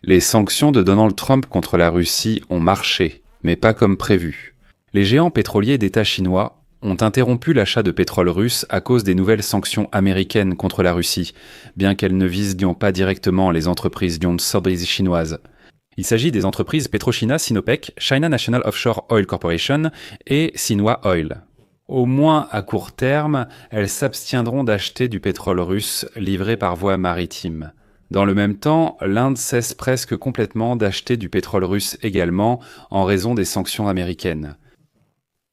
Les sanctions de Donald Trump contre la Russie ont marché, mais pas comme prévu. Les géants pétroliers d'État chinois ont interrompu l'achat de pétrole russe à cause des nouvelles sanctions américaines contre la Russie, bien qu'elles ne visent pas directement les entreprises chinoises. Il s'agit des entreprises PetroChina Sinopec, China National Offshore Oil Corporation et Sinhua Oil. Au moins à court terme, elles s'abstiendront d'acheter du pétrole russe livré par voie maritime. Dans le même temps, l'Inde cesse presque complètement d'acheter du pétrole russe également en raison des sanctions américaines.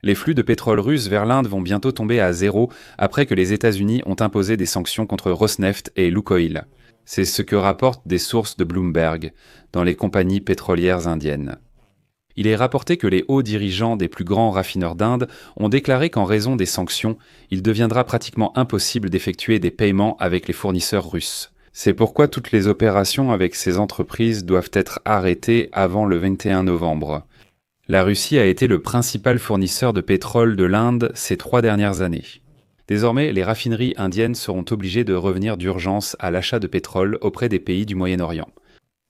Les flux de pétrole russe vers l'Inde vont bientôt tomber à zéro après que les États-Unis ont imposé des sanctions contre Rosneft et Lukoil. C'est ce que rapportent des sources de Bloomberg dans les compagnies pétrolières indiennes. Il est rapporté que les hauts dirigeants des plus grands raffineurs d'Inde ont déclaré qu'en raison des sanctions, il deviendra pratiquement impossible d'effectuer des paiements avec les fournisseurs russes. C'est pourquoi toutes les opérations avec ces entreprises doivent être arrêtées avant le 21 novembre. La Russie a été le principal fournisseur de pétrole de l'Inde ces 3 dernières années. Désormais, les raffineries indiennes seront obligées de revenir d'urgence à l'achat de pétrole auprès des pays du Moyen-Orient.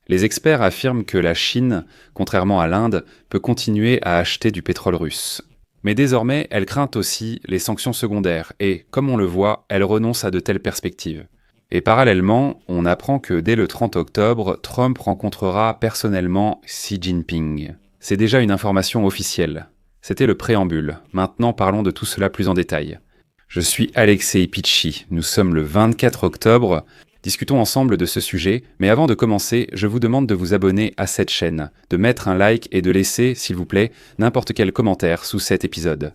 Les experts affirment que la Chine, contrairement à l'Inde, peut continuer à acheter du pétrole russe. Mais désormais, elle craint aussi les sanctions secondaires et, comme on le voit, elle renonce à de telles perspectives. Et parallèlement, on apprend que dès le 30 octobre, Trump rencontrera personnellement Xi Jinping. C'est déjà une information officielle. C'était le préambule. Maintenant, parlons de tout cela plus en détail. Je suis Alexei Pitchi. Nous sommes le 24 octobre. Discutons ensemble de ce sujet, mais avant de commencer, je vous demande de vous abonner à cette chaîne, de mettre un like et de laisser, s'il vous plaît, n'importe quel commentaire sous cet épisode.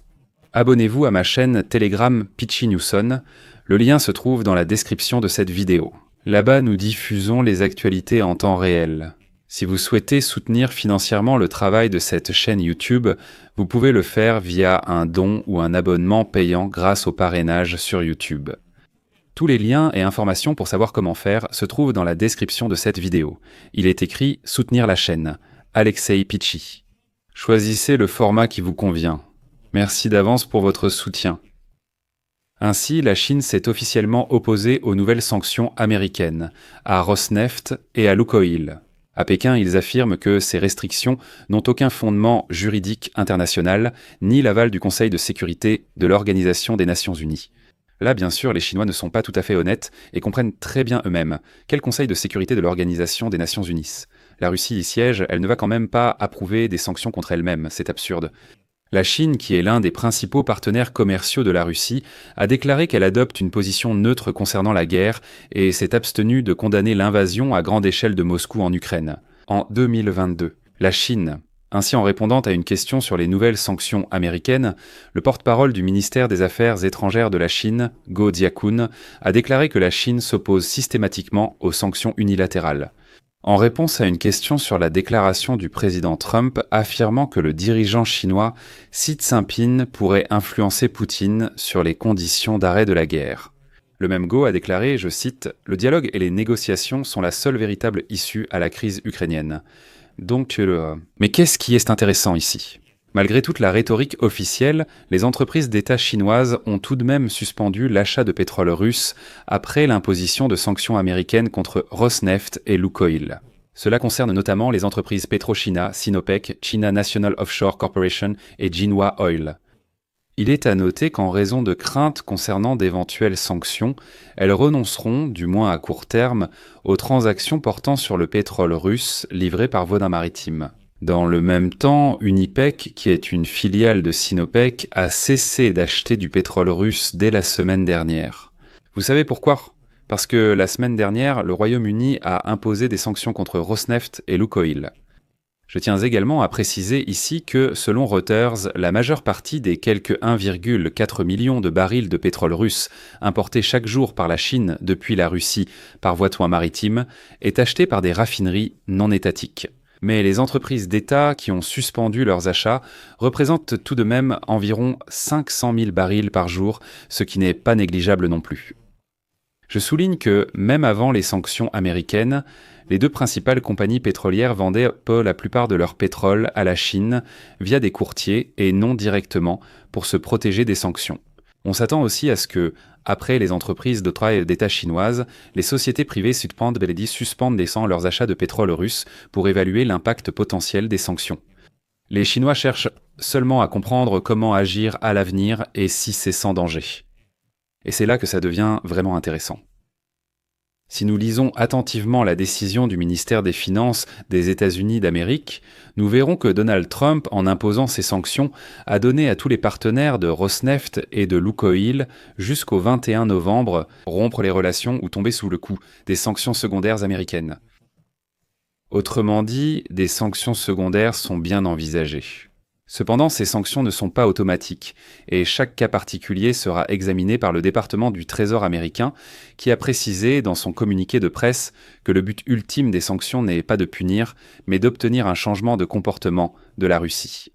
Abonnez-vous à ma chaîne Telegram Pitchi Newson. Le lien se trouve dans la description de cette vidéo. Là-bas, nous diffusons les actualités en temps réel. Si vous souhaitez soutenir financièrement le travail de cette chaîne YouTube, vous pouvez le faire via un don ou un abonnement payant grâce au parrainage sur YouTube. Tous les liens et informations pour savoir comment faire se trouvent dans la description de cette vidéo. Il est écrit « Soutenir la chaîne ». Alexei Pitchi. Choisissez le format qui vous convient. Merci d'avance pour votre soutien. Ainsi, la Chine s'est officiellement opposée aux nouvelles sanctions américaines, à Rosneft et à Lukoil. À Pékin, ils affirment que ces restrictions n'ont aucun fondement juridique international, ni l'aval du Conseil de sécurité de l'Organisation des Nations Unies. Là, bien sûr, les Chinois ne sont pas tout à fait honnêtes et comprennent très bien eux-mêmes. Quel Conseil de sécurité de l'Organisation des Nations Unies ? La Russie y siège, elle ne va quand même pas approuver des sanctions contre elle-même, c'est absurde. La Chine, qui est l'un des principaux partenaires commerciaux de la Russie, a déclaré qu'elle adopte une position neutre concernant la guerre et s'est abstenue de condamner l'invasion à grande échelle de Moscou en Ukraine. En 2022, la Chine, ainsi en répondant à une question sur les nouvelles sanctions américaines, le porte-parole du ministère des Affaires étrangères de la Chine, Go Jiakun, a déclaré que la Chine s'oppose systématiquement aux sanctions unilatérales. En réponse à une question sur la déclaration du président Trump affirmant que le dirigeant chinois Xi Jinping pourrait influencer Poutine sur les conditions d'arrêt de la guerre. Le même Go a déclaré, je cite, « Le dialogue et les négociations sont la seule véritable issue à la crise ukrainienne. » Mais qu'est-ce qui est intéressant ici ? Malgré toute la rhétorique officielle, les entreprises d'État chinoises ont tout de même suspendu l'achat de pétrole russe après l'imposition de sanctions américaines contre Rosneft et Lukoil. Cela concerne notamment les entreprises PetroChina, Sinopec, China National Offshore Corporation et Jinhua Oil. Il est à noter qu'en raison de craintes concernant d'éventuelles sanctions, elles renonceront, du moins à court terme, aux transactions portant sur le pétrole russe livré par voie maritime. Dans le même temps, Unipec, qui est une filiale de Sinopec, a cessé d'acheter du pétrole russe dès la semaine dernière. Vous savez pourquoi ? Parce que la semaine dernière, le Royaume-Uni a imposé des sanctions contre Rosneft et Lukoil. Je tiens également à préciser ici que, selon Reuters, la majeure partie des quelques 1,4 million de barils de pétrole russe importés chaque jour par la Chine depuis la Russie par voie maritime est achetée par des raffineries non étatiques. Mais les entreprises d'État qui ont suspendu leurs achats représentent tout de même environ 500 000 barils par jour, ce qui n'est pas négligeable non plus. Je souligne que, même avant les sanctions américaines, les deux principales compagnies pétrolières vendaient la plupart de leur pétrole à la Chine via des courtiers et non directement pour se protéger des sanctions. On s'attend aussi à ce que, après les entreprises d'État chinoises, les sociétés privées suspendent leurs achats de pétrole russe pour évaluer l'impact potentiel des sanctions. Les Chinois cherchent seulement à comprendre comment agir à l'avenir et si c'est sans danger. Et c'est là que ça devient vraiment intéressant. Si nous lisons attentivement la décision du ministère des Finances des États-Unis d'Amérique, nous verrons que Donald Trump, en imposant ces sanctions, a donné à tous les partenaires de Rosneft et de Lukoil jusqu'au 21 novembre rompre les relations ou tomber sous le coup des sanctions secondaires américaines. Autrement dit, des sanctions secondaires sont bien envisagées. Cependant, ces sanctions ne sont pas automatiques, et chaque cas particulier sera examiné par le département du Trésor américain, qui a précisé dans son communiqué de presse que le but ultime des sanctions n'est pas de punir, mais d'obtenir un changement de comportement de la Russie.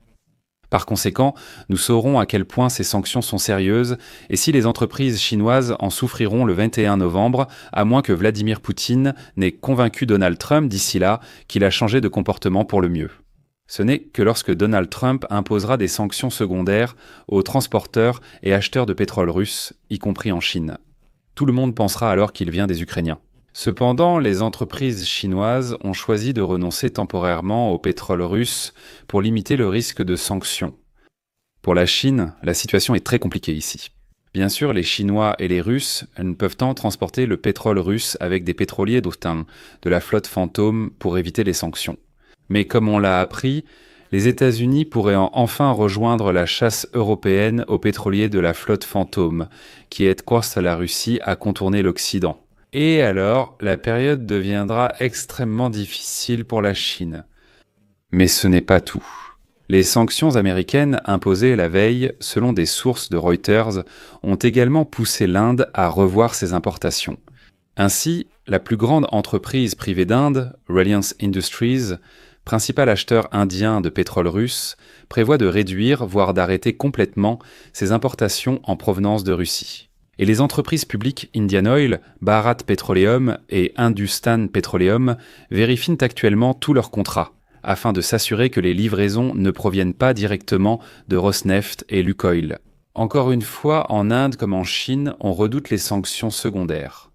Par conséquent, nous saurons à quel point ces sanctions sont sérieuses et si les entreprises chinoises en souffriront le 21 novembre, à moins que Vladimir Poutine n'ait convaincu Donald Trump d'ici là qu'il a changé de comportement pour le mieux. Ce n'est que lorsque Donald Trump imposera des sanctions secondaires aux transporteurs et acheteurs de pétrole russe, y compris en Chine. Tout le monde pensera alors qu'il vient des Ukrainiens. Cependant, les entreprises chinoises ont choisi de renoncer temporairement au pétrole russe pour limiter le risque de sanctions. Pour la Chine, la situation est très compliquée ici. Bien sûr, les Chinois et les Russes ne peuvent pas transporter le pétrole russe avec des pétroliers d'Otan, de la flotte fantôme, pour éviter les sanctions. Mais comme on l'a appris, les États-Unis pourraient enfin rejoindre la chasse européenne aux pétroliers de la flotte fantôme, qui coince la Russie à contourner l'Occident. Et alors, la période deviendra extrêmement difficile pour la Chine. Mais ce n'est pas tout. Les sanctions américaines imposées la veille, selon des sources de Reuters, ont également poussé l'Inde à revoir ses importations. Ainsi, la plus grande entreprise privée d'Inde, Reliance Industries, principal acheteur indien de pétrole russe, prévoit de réduire, voire d'arrêter complètement, ses importations en provenance de Russie. Et les entreprises publiques Indian Oil, Bharat Petroleum et Hindustan Petroleum vérifient actuellement tous leurs contrats, afin de s'assurer que les livraisons ne proviennent pas directement de Rosneft et Lukoil. Encore une fois, en Inde comme en Chine, on redoute les sanctions secondaires.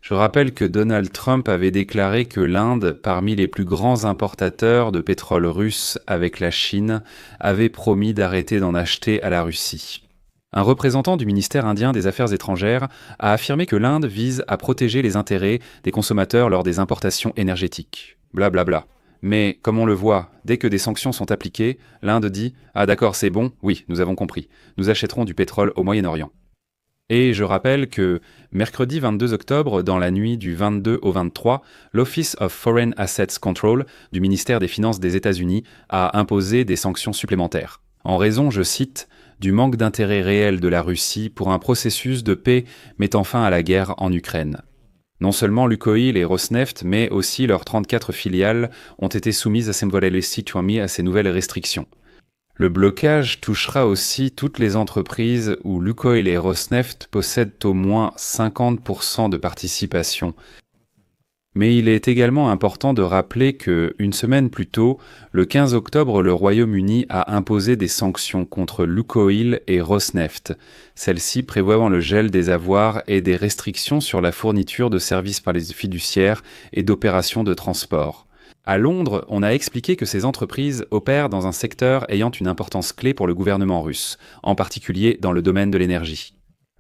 Je rappelle que Donald Trump avait déclaré que l'Inde, parmi les plus grands importateurs de pétrole russe avec la Chine, avait promis d'arrêter d'en acheter à la Russie. Un représentant du ministère indien des Affaires étrangères a affirmé que l'Inde vise à protéger les intérêts des consommateurs lors des importations énergétiques. Blablabla. Mais, comme on le voit, dès que des sanctions sont appliquées, l'Inde dit « Ah d'accord, c'est bon, oui, nous avons compris. Nous achèterons du pétrole au Moyen-Orient. » Et je rappelle que, mercredi 22 octobre, dans la nuit du 22 au 23, l'Office of Foreign Assets Control du ministère des Finances des États-Unis a imposé des sanctions supplémentaires. En raison, je cite, du manque d'intérêt réel de la Russie pour un processus de paix mettant fin à la guerre en Ukraine. Non seulement Lukoil et Rosneft, mais aussi leurs 34 filiales ont été soumises à ces nouvelles restrictions. Le blocage touchera aussi toutes les entreprises où Lukoil et Rosneft possèdent au moins 50% de participation. Mais il est également important de rappeler que, une semaine plus tôt, le 15 octobre, le Royaume-Uni a imposé des sanctions contre Lukoil et Rosneft, celles-ci prévoyant le gel des avoirs et des restrictions sur la fourniture de services par les fiduciaires et d'opérations de transport. À Londres, on a expliqué que ces entreprises opèrent dans un secteur ayant une importance clé pour le gouvernement russe, en particulier dans le domaine de l'énergie.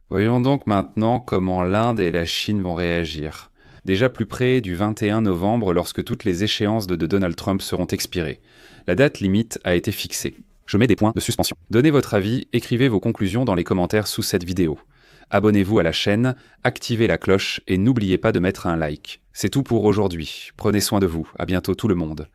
Voyons donc maintenant comment l'Inde et la Chine vont réagir. Déjà plus près du 21 novembre lorsque toutes les échéances de Donald Trump seront expirées. La date limite a été fixée. Je mets des points de suspension. Donnez votre avis, écrivez vos conclusions dans les commentaires sous cette vidéo. Abonnez-vous à la chaîne, activez la cloche et n'oubliez pas de mettre un like. C'est tout pour aujourd'hui. Prenez soin de vous. À bientôt tout le monde.